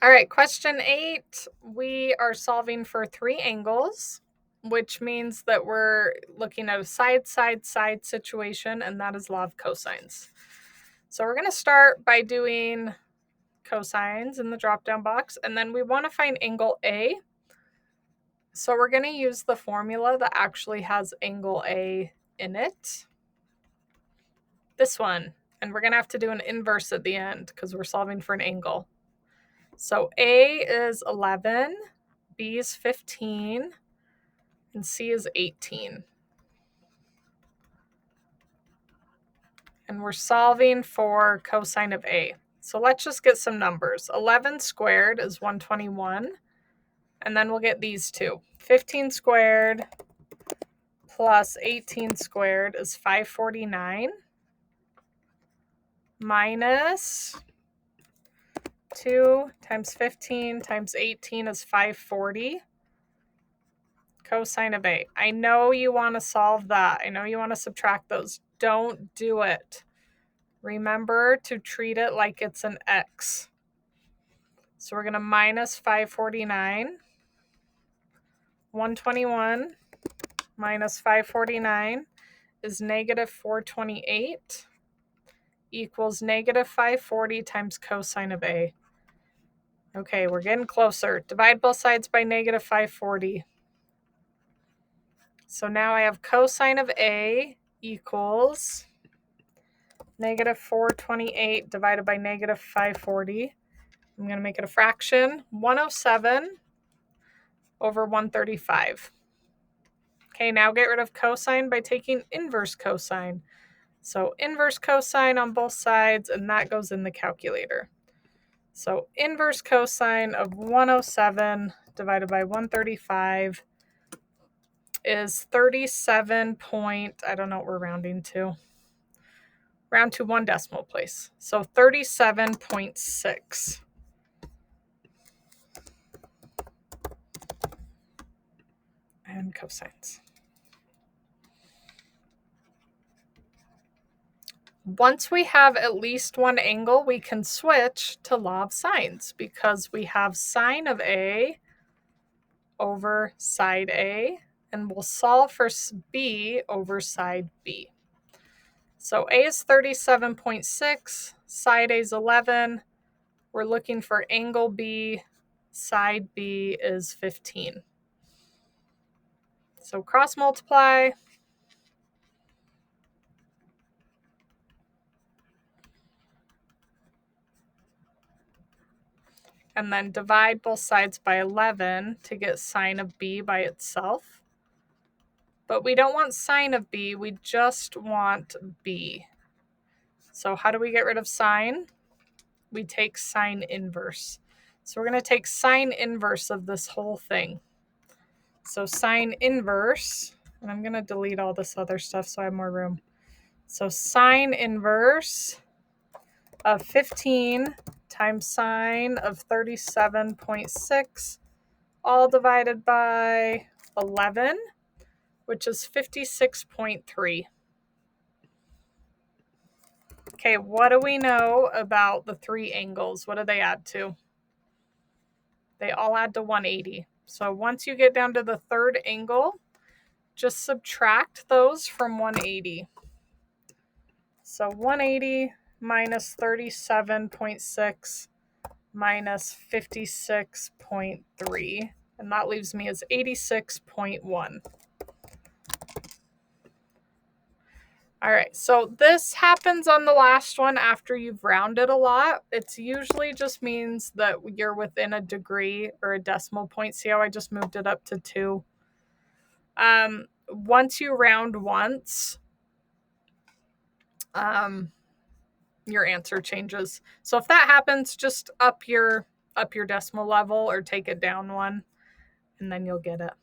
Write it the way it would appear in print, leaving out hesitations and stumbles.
All right, question 8. We are solving for 3 angles, which means that we're looking at a side, side, side situation, and that is law of cosines. So we're going to start by doing cosines in the drop-down box, and then we want to find angle A. So we're going to use the formula that actually has angle A in it. This one. And we're going to have to do an inverse at the end because we're solving for an angle. So A is 11, B is 15, and C is 18. And we're solving for cosine of A. So let's just get some numbers. 11 squared is 121. And then we'll get these two. 15 squared plus 18 squared is 549. Minus 2 times 15 times 18 is 540. Cosine of A. I know you want to solve that. I know you want to subtract those. Don't do it. Remember to treat it like it's an x. So we're going to minus 549. 121 minus 549 is negative 428 equals negative 540 times cosine of A. Okay, we're getting closer. Divide both sides by negative 540. So now I have cosine of A equals negative 428 divided by negative 540. I'm going to make it a fraction. 107 over 135. Okay, now get rid of cosine by taking inverse cosine. So inverse cosine on both sides, and that goes in the calculator. So inverse cosine of 107 divided by 135 is 37 point, I don't know what we're rounding to. Round to one decimal place. So 37.6. And cosines. Once we have at least one angle, we can switch to law of sines because we have sine of A over side A, and we'll solve for B over side B. So A is 37.6, side A is 11. We're looking for angle B, side B is 15. So cross multiply. And then divide both sides by 11 to get sine of B by itself. But we don't want sine of B, we just want B. So how do we get rid of sine? We take sine inverse. So we're going to take sine inverse of this whole thing. So sine inverse, and I'm going to delete all this other stuff so I have more room. So sine inverse of 15 times sine of 37.6, all divided by 11, which is 56.3. Okay, what do we know about the three angles? What do they add to? They all add to 180. So once you get down to the third angle, just subtract those from 180. So 180 minus 37.6 minus 56.3, and that leaves me as 86.1. All right, so this happens on the last one after you've rounded a lot. It usually just means that you're within a degree or a decimal point. See how I just moved it up to 2? Once you round once, your answer changes. So if that happens, just up your decimal level or take it down one, and then you'll get it.